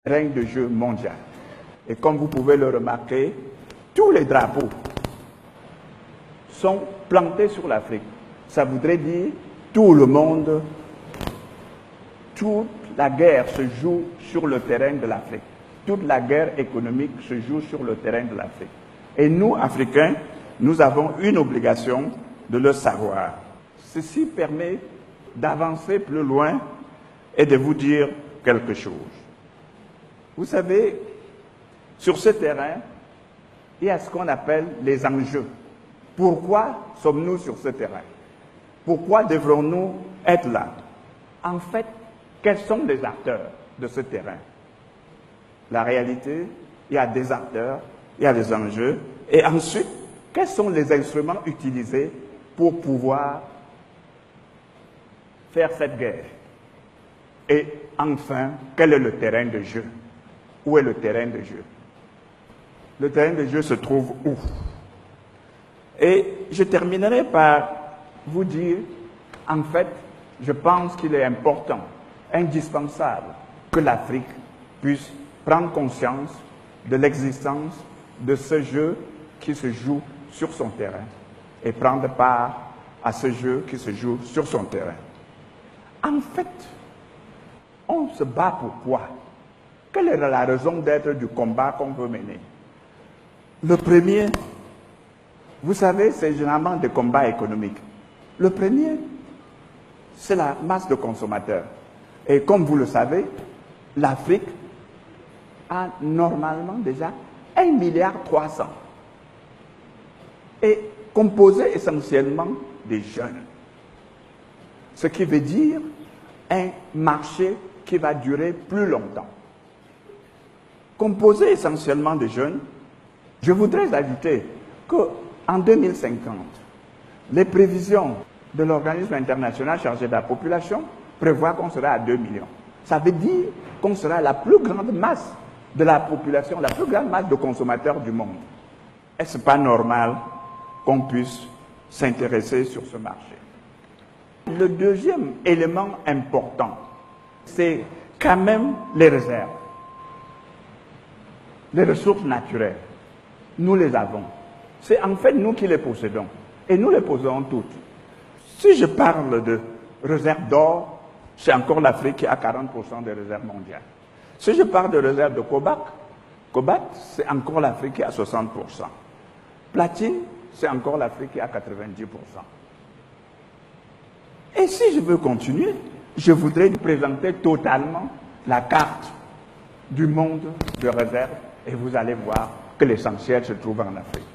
terrain de jeu mondial. Et comme vous pouvez le remarquer, tous les drapeaux sont plantés sur l'Afrique. Ça voudrait dire tout le monde, toute la guerre se joue sur le terrain de l'Afrique. Toute la guerre économique se joue sur le terrain de l'Afrique. Et nous, Africains, nous avons une obligation de le savoir. Ceci permet d'avancer plus loin et de vous dire quelque chose. Vous savez, sur ce terrain, il y a ce qu'on appelle les enjeux. Pourquoi sommes-nous sur ce terrain? Pourquoi devrons-nous être là? En fait, quels sont les acteurs de ce terrain? La réalité, il y a des acteurs, il y a des enjeux. Et ensuite, quels sont les instruments utilisés pour pouvoir faire cette guerre? Et enfin, quel est le terrain de jeu? Où est le terrain de jeu? Le terrain de jeu se trouve où? Et je terminerai par vous dire, en fait, je pense qu'il est important, indispensable, que l'Afrique puisse prendre conscience de l'existence de ce jeu qui se joue sur son terrain et prendre part à ce jeu qui se joue sur son terrain. En fait, on se bat pour quoi? Quelle est la raison d'être du combat qu'on veut mener? Le premier, vous savez, c'est généralement des combats économiques. Le premier, c'est la masse de consommateurs. Et comme vous le savez, l'Afrique a normalement déjà 1,3 milliard et composé essentiellement des jeunes. Ce qui veut dire un marché qui va durer plus longtemps. Composé essentiellement de jeunes, je voudrais ajouter qu'en 2050, les prévisions de l'organisme international chargé de la population prévoient qu'on sera à 2 millions. Ça veut dire qu'on sera la plus grande masse de la population, la plus grande masse de consommateurs du monde. Est-ce pas normal qu'on puisse s'intéresser sur ce marché? Le deuxième élément important, c'est quand même les réserves. Les ressources naturelles, nous les avons. C'est en fait nous qui les possédons. Et nous les possédons toutes. Si je parle de réserves d'or, c'est encore l'Afrique qui a 40% des réserves mondiales. Si je parle de réserves de cobalt, c'est encore l'Afrique qui a 60%. Platine, c'est encore l'Afrique qui a 90%. Et si je veux continuer, je voudrais présenter totalement la carte du monde de réserve et vous allez voir que l'essentiel se trouve en Afrique.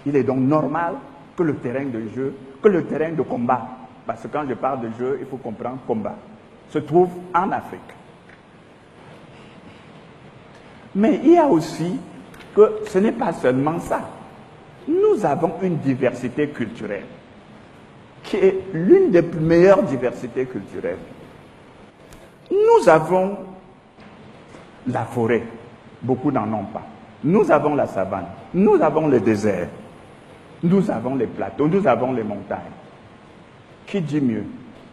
Il est donc normal que le terrain de jeu, que le terrain de combat, parce que quand je parle de jeu, il faut comprendre combat, se trouve en Afrique. Mais il y a aussi que ce n'est pas seulement ça. Nous avons une diversité culturelle qui est l'une des meilleures diversités culturelles. Nous avons la forêt, beaucoup n'en ont pas. Nous avons la savane, nous avons le désert, nous avons les plateaux, nous avons les montagnes. Qui dit mieux?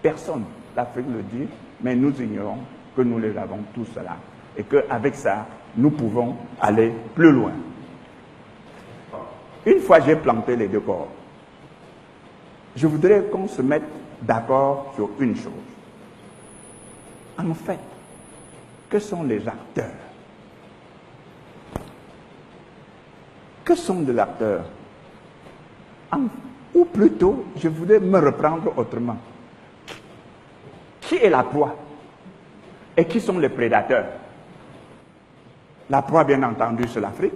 Personne. L'Afrique le dit, mais nous ignorons que nous les avons tous là. Et qu'avec ça, nous pouvons aller plus loin. Une fois j'ai planté les décors, je voudrais qu'on se mette d'accord sur une chose. En fait, que sont les acteurs? Que sont les acteurs? Ou plutôt, je voudrais me reprendre autrement. Qui est la proie? Et qui sont les prédateurs? La proie, bien entendu, c'est l'Afrique,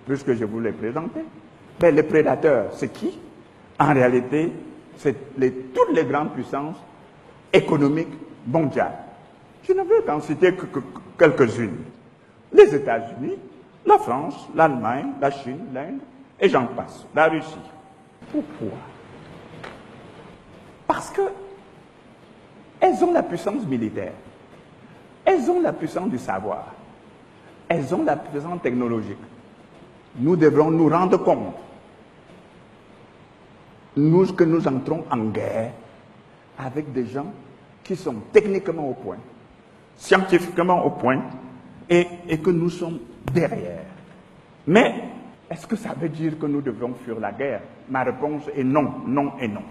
puisque je vous l'ai présenté. Mais les prédateurs, c'est qui? En réalité, c'est toutes les grandes puissances économiques mondiales. Je ne veux qu'en citer que quelques-unes. Les États-Unis, la France, l'Allemagne, la Chine, l'Inde, et j'en passe, la Russie. Pourquoi? Parce que elles ont la puissance militaire, elles ont la puissance du savoir, elles ont la puissance technologique. Nous devrons nous rendre compte, nous, que nous entrons en guerre avec des gens qui sont techniquement au point, scientifiquement au point, et que nous sommes derrière. Mais est-ce que ça veut dire que nous devons fuir la guerre? Ma réponse est non, non et non.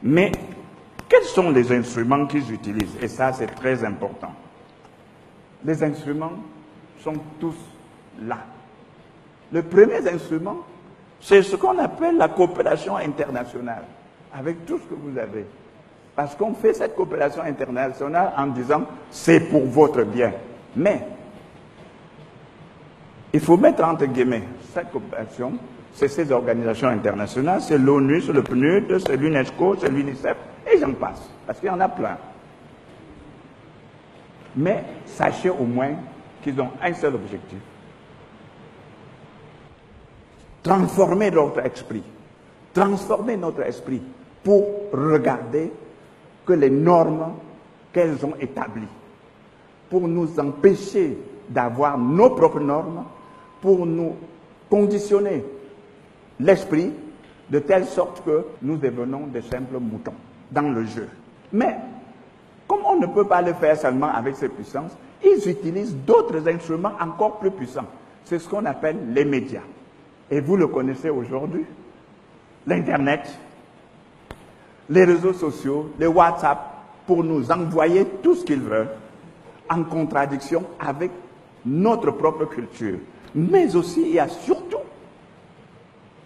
Mais quels sont les instruments qu'ils utilisent? Et ça, c'est très important. Les instruments sont tous là. Le premier instrument, c'est ce qu'on appelle la coopération internationale, avec tout ce que vous avez. Parce qu'on fait cette coopération internationale en disant « c'est pour votre bien ». Mais il faut mettre entre guillemets cette coopération, c'est ces organisations internationales, c'est l'ONU, c'est le PNUD, c'est l'UNESCO, c'est l'UNICEF, et j'en passe, parce qu'il y en a plein. Mais sachez au moins qu'ils ont un seul objectif. Transformer notre esprit. Transformer notre esprit pour regarder que les normes qu'elles ont établies, pour nous empêcher d'avoir nos propres normes, pour nous conditionner l'esprit de telle sorte que nous devenons des simples moutons dans le jeu. Mais, comme on ne peut pas le faire seulement avec ces puissances, ils utilisent d'autres instruments encore plus puissants. C'est ce qu'on appelle les médias. Et vous le connaissez aujourd'hui, l'Internet, les réseaux sociaux, les WhatsApp, pour nous envoyer tout ce qu'ils veulent, en contradiction avec notre propre culture. Mais aussi, il y a surtout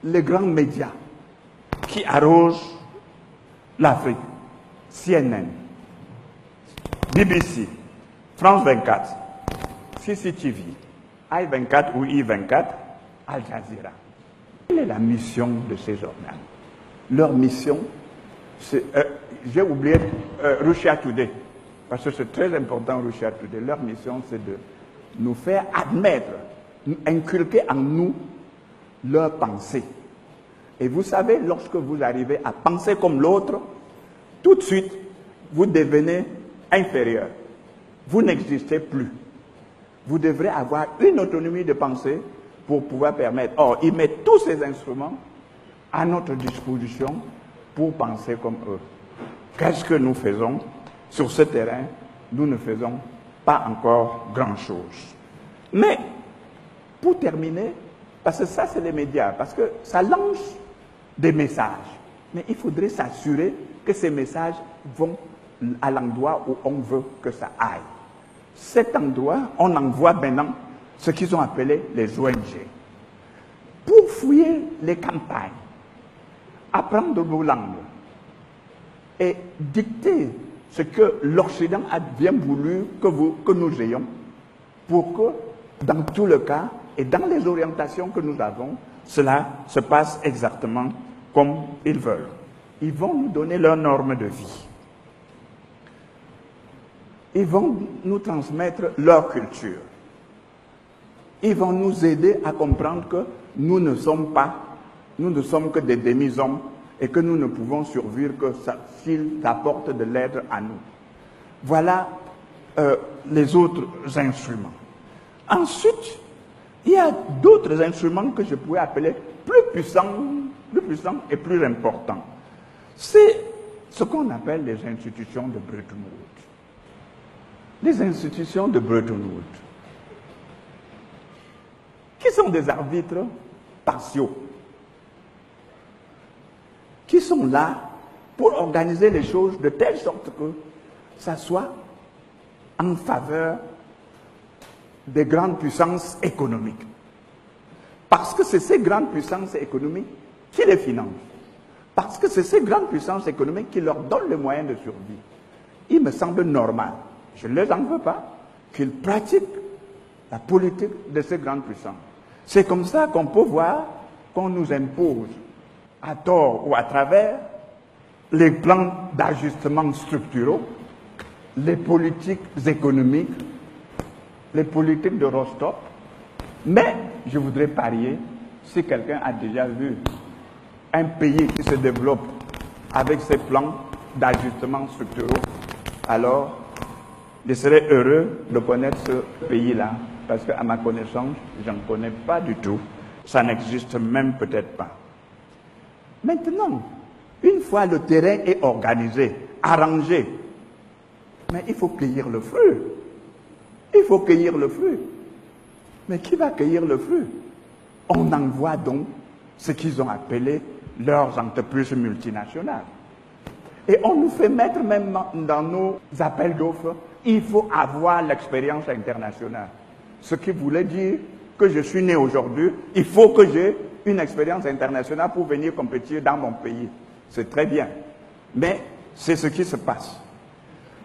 les grands médias qui arrosent l'Afrique. CNN, BBC, France 24, CCTV, I24 ou I24, Al Jazeera. Quelle est la mission de ces organes? Leur mission, c'est... j'ai oublié Russia Today, parce que c'est très important Russia Today. Leur mission, c'est de nous faire admettre, inculquer en nous leur pensée. Et vous savez, lorsque vous arrivez à penser comme l'autre, tout de suite, vous devenez inférieur. Vous n'existez plus. Vous devrez avoir une autonomie de pensée pour pouvoir permettre. Or, ils mettent tous ces instruments à notre disposition pour penser comme eux. Qu'est-ce que nous faisons sur ce terrain? Nous ne faisons pas encore grand-chose. Mais, pour terminer, parce que ça, c'est les médias, parce que ça lance des messages. Mais il faudrait s'assurer que ces messages vont à l'endroit où on veut que ça aille. Cet endroit, on envoie maintenant ce qu'ils ont appelé les ONG. Pour fouiller les campagnes, apprendre nos langues et dicter ce que l'Occident a bien voulu que nous ayons, pour que, dans tout le cas, et dans les orientations que nous avons, cela se passe exactement comme ils veulent. Ils vont nous donner leurs normes de vie. Ils vont nous transmettre leur culture. Ils vont nous aider à comprendre que nous ne sommes que des demi-hommes et que nous ne pouvons survivre que s'ils apportent de l'aide à nous. Voilà les autres instruments. Ensuite, il y a d'autres instruments que je pourrais appeler plus puissants et plus importants. C'est ce qu'on appelle les institutions de Bretton Woods. Les institutions de Bretton Woods, qui sont des arbitres partiaux, qui sont là pour organiser les choses de telle sorte que ça soit en faveur des grandes puissances économiques. Parce que c'est ces grandes puissances économiques qui les financent. Parce que c'est ces grandes puissances économiques qui leur donnent les moyens de survie. Il me semble normal, je ne les en veux pas, qu'ils pratiquent la politique de ces grandes puissances. C'est comme ça qu'on peut voir qu'on nous impose, à tort ou à travers, les plans d'ajustement structuraux, les politiques économiques, les politiques de Rostov. Mais je voudrais parier, si quelqu'un a déjà vu un pays qui se développe avec ses plans d'ajustement structuraux, alors je serais heureux de connaître ce pays-là, parce qu'à ma connaissance, je n'en connais pas du tout. Ça n'existe même peut-être pas. Maintenant, une fois le terrain est organisé, arrangé, mais il faut cueillir le fruit. Il faut cueillir le fruit. Mais qui va cueillir le fruit? On envoie donc ce qu'ils ont appelé leurs entreprises multinationales. Et on nous fait mettre même dans nos appels d'offres, il faut avoir l'expérience internationale. Ce qui voulait dire que je suis né aujourd'hui, il faut que j'ai une expérience internationale pour venir compétir dans mon pays. C'est très bien. Mais c'est ce qui se passe.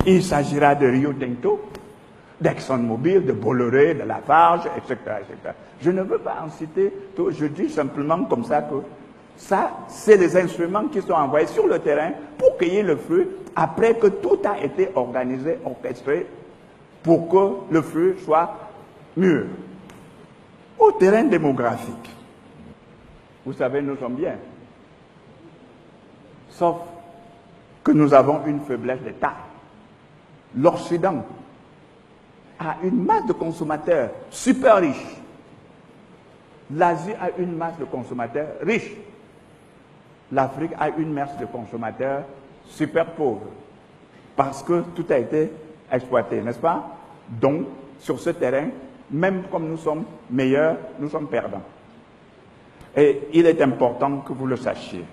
Il s'agira de Rio Tinto, d'ExxonMobil, de Bolloré, de Lafarge, etc., etc. Je ne veux pas en citer tout. Je dis simplement comme ça que ça, c'est les instruments qui sont envoyés sur le terrain pour cueillir le fruit après que tout a été organisé, orchestré pour que le fruit soit mûr. Au terrain démographique, vous savez, nous sommes bien. Sauf que nous avons une faiblesse de taille. L'Occident a une masse de consommateurs super riches. L'Asie a une masse de consommateurs riches. L'Afrique a une masse de consommateurs super pauvres. Parce que tout a été exploité, n'est-ce pas? Donc, sur ce terrain, même comme nous sommes meilleurs, nous sommes perdants. Et il est important que vous le sachiez.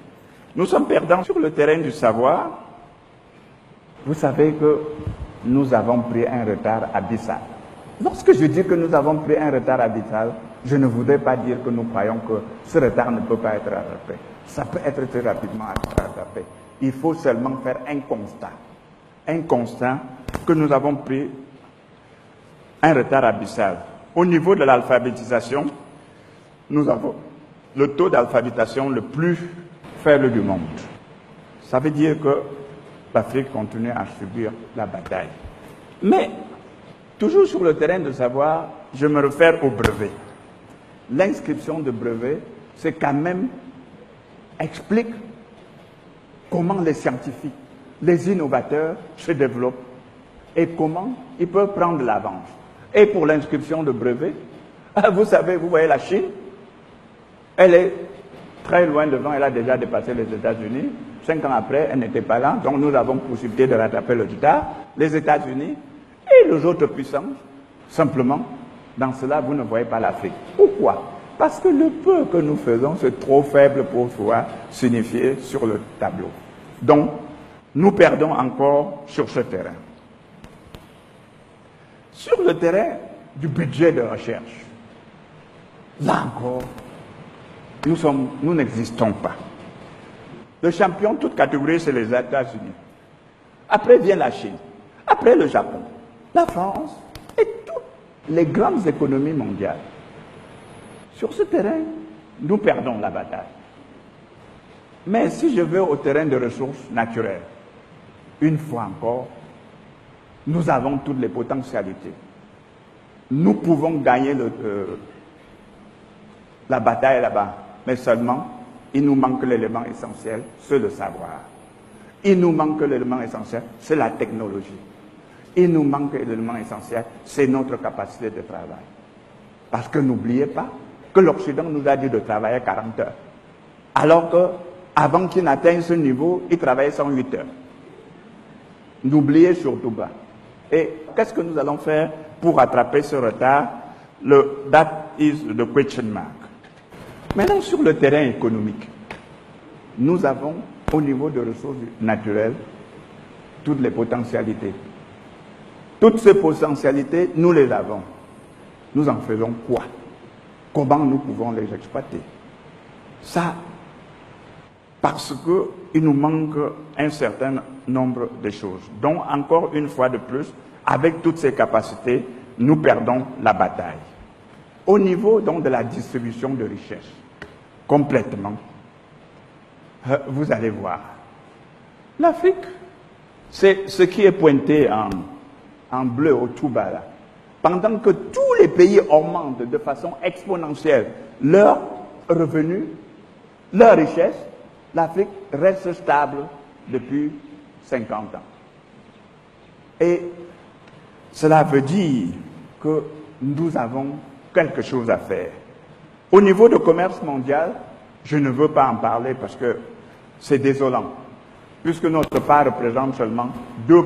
Nous sommes perdants sur le terrain du savoir. Vous savez que nous avons pris un retard abyssal. Lorsque je dis que nous avons pris un retard abyssal, je ne voudrais pas dire que nous croyons que ce retard ne peut pas être rattrapé. Ça peut être très rapidement rattrapé. Il faut seulement faire un constat. Un constat que nous avons pris un retard abyssal. Au niveau de l'alphabétisation, nous avons le taux d'alphabétisation le plus faible du monde. Ça veut dire que l'Afrique continue à subir la bataille. Mais, toujours sur le terrain de savoir, je me réfère au brevet. L'inscription de brevet, c'est quand même explique comment les scientifiques, les innovateurs se développent et comment ils peuvent prendre l'avance. Et pour l'inscription de brevet, vous savez, vous voyez la Chine, elle est très loin devant, elle a déjà dépassé les États-Unis. 5 ans après, elle n'était pas là, donc nous avons possibilité de rattraper le retard. Les États-Unis et les autres puissances, simplement, dans cela, vous ne voyez pas l'Afrique. Pourquoi? Parce que le peu que nous faisons, c'est trop faible pour pouvoir signifier sur le tableau. Donc, nous perdons encore sur ce terrain. Sur le terrain du budget de recherche, là encore, nous n'existons pas. Le champion, toute catégorie, c'est les États-Unis. Après vient la Chine. Après le Japon. La France et toutes les grandes économies mondiales. Sur ce terrain, nous perdons la bataille. Mais si je vais au terrain de ressources naturelles, une fois encore, nous avons toutes les potentialités. Nous pouvons gagner la bataille là-bas, mais seulement, il nous manque l'élément essentiel, c'est le savoir. Il nous manque l'élément essentiel, c'est la technologie. Il nous manque l'élément essentiel, c'est notre capacité de travail. Parce que n'oubliez pas que l'Occident nous a dit de travailler 40 heures. Alors qu'avant qu'il n'atteigne ce niveau, il travaillait 108 heures. N'oubliez surtout pas. Et qu'est-ce que nous allons faire pour rattraper ce retard? That is the question mark. Maintenant, sur le terrain économique, nous avons, au niveau de ressources naturelles, toutes les potentialités. Toutes ces potentialités, nous les avons. Nous en faisons quoi? Comment nous pouvons les exploiter? Ça, parce qu'il nous manque un certain nombre de choses. Donc, encore une fois de plus, avec toutes ces capacités, nous perdons la bataille. Au niveau donc de la distribution de richesses, complètement, vous allez voir. L'Afrique, c'est ce qui est pointé en bleu au tout bas là. Pendant que tous les pays augmentent de façon exponentielle leurs revenus, leurs richesses, l'Afrique reste stable depuis 50 ans. Et cela veut dire que nous avons quelque chose à faire. Au niveau du commerce mondial, je ne veux pas en parler parce que c'est désolant, puisque notre part représente seulement 2%.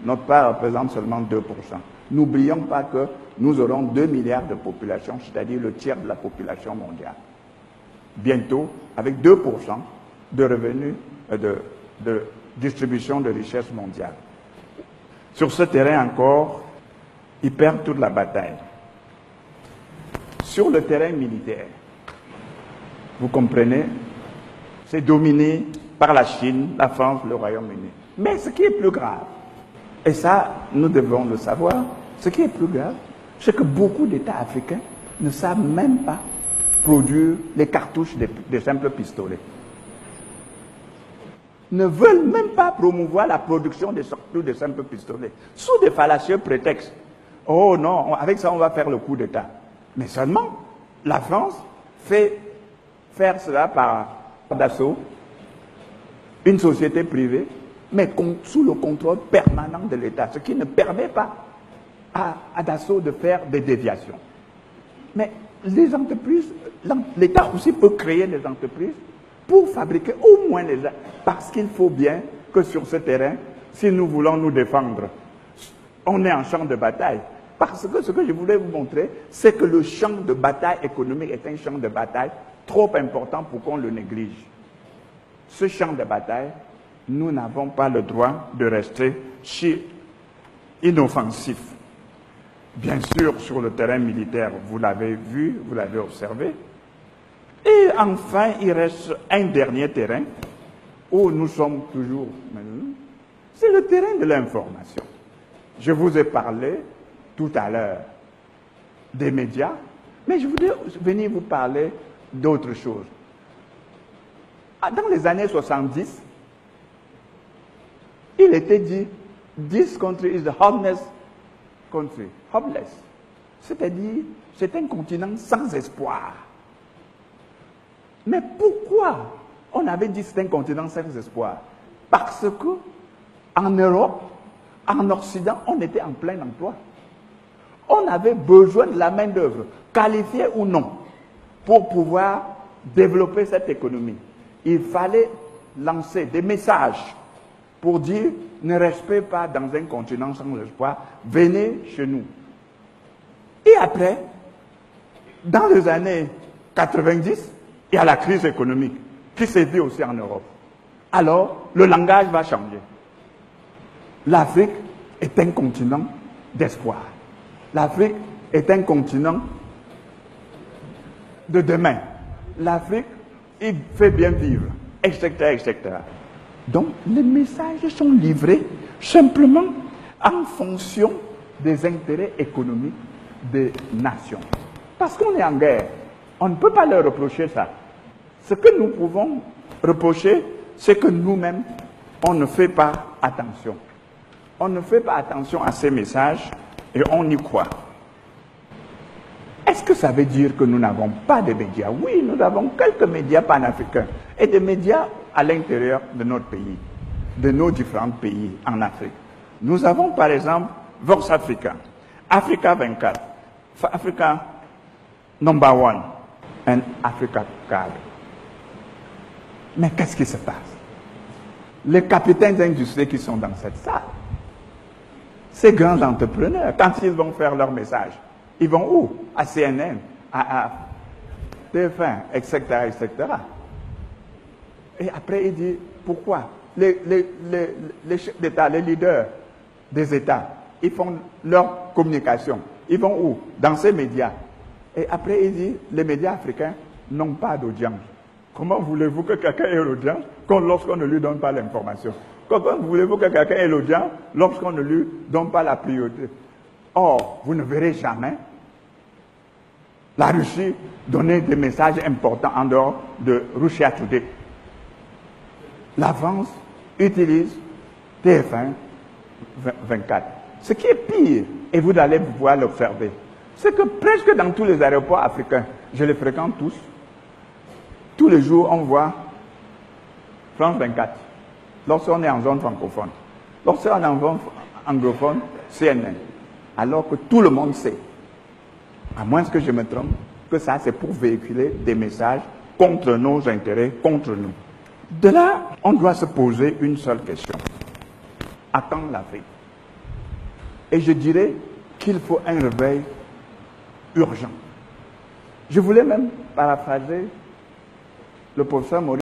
Notre part représente seulement 2%. N'oublions pas que nous aurons 2 milliards de population, c'est-à-dire le tiers de la population mondiale. Bientôt, avec 2% de revenus de distribution de richesse mondiale. Sur ce terrain encore, ils perdent toute la bataille. Sur le terrain militaire, vous comprenez, c'est dominé par la Chine, la France, le Royaume-Uni. Mais ce qui est plus grave, et ça, nous devons le savoir, ce qui est plus grave, c'est que beaucoup d'États africains ne savent même pas produire les cartouches des simples pistolets. Ne veulent même pas promouvoir la production des simples pistolets, sous des fallacieux prétextes. Oh non, avec ça on va faire le coup d'État. Mais seulement, la France fait faire cela par Dassault, une société privée, mais sous le contrôle permanent de l'État, ce qui ne permet pas à Dassault de faire des déviations. Mais les entreprises, l'État aussi peut créer des entreprises pour fabriquer au moins les armes, parce qu'il faut bien que sur ce terrain, si nous voulons nous défendre, on est en champ de bataille. Parce que ce que je voulais vous montrer, c'est que le champ de bataille économique est un champ de bataille trop important pour qu'on le néglige. Ce champ de bataille, nous n'avons pas le droit de rester inoffensifs. Bien sûr, sur le terrain militaire, vous l'avez vu, vous l'avez observé. Et enfin, il reste un dernier terrain où nous sommes toujours maintenant. C'est le terrain de l'information. Je vous ai parlé tout à l'heure des médias, mais je voudrais venir vous parler d'autre chose. Dans les années 70, il était dit « This country is the hopeless country ». Hopeless. C'est-à-dire, c'est un continent sans espoir. Mais pourquoi on avait dit c'est un continent sans espoir? Parce que en Europe, en Occident, on était en plein emploi. On avait besoin de la main-d'œuvre, qualifiée ou non, pour pouvoir développer cette économie. Il fallait lancer des messages pour dire ne restez pas dans un continent sans espoir, venez chez nous. Et après, dans les années 90, il y a la crise économique qui s'est vue aussi en Europe. Alors, le langage va changer. L'Afrique est un continent d'espoir. L'Afrique est un continent de demain. L'Afrique, il fait bien vivre, etc., etc. Donc, les messages sont livrés simplement en fonction des intérêts économiques des nations. Parce qu'on est en guerre. On ne peut pas leur reprocher ça. Ce que nous pouvons reprocher, c'est que nous-mêmes, on ne fait pas attention. On ne fait pas attention à ces messages et on y croit. Est-ce que ça veut dire que nous n'avons pas de médias? Oui, nous avons quelques médias panafricains et des médias à l'intérieur de notre pays, de nos différents pays en Afrique. Nous avons par exemple Vox Africa, Africa 24, Africa Number One et Africa Card. Mais qu'est-ce qui se passe? Les capitaines d'industrie qui sont dans cette salle, ces grands entrepreneurs, quand ils vont faire leur message, ils vont où? À CNN, à TF1, etc., etc. Et après, il dit, pourquoi les chefs d'État, les leaders des États, ils font leur communication. Ils vont où? Dans ces médias. Et après, il dit, les médias africains n'ont pas d'audience. Comment voulez-vous que quelqu'un ait l'audience lorsqu'on ne lui donne pas l'information? Comment voulez-vous que quelqu'un ait l'audience lorsqu'on ne lui donne pas la priorité? Or, vous ne verrez jamais la Russie donner des messages importants en dehors de Russia Today. La France utilise TF1 24. Ce qui est pire, et vous allez pouvoir l'observer, c'est que presque dans tous les aéroports africains, je les fréquente tous les jours on voit France 24, lorsqu'on est en zone francophone. Lorsqu'on est en zone anglophone, CNN. Alors que tout le monde sait, à moins que je me trompe, que ça c'est pour véhiculer des messages contre nos intérêts, contre nous. De là, on doit se poser une seule question. À quand l'Afrique? Et je dirais qu'il faut un réveil urgent. Je voulais même paraphraser le professeur Maurice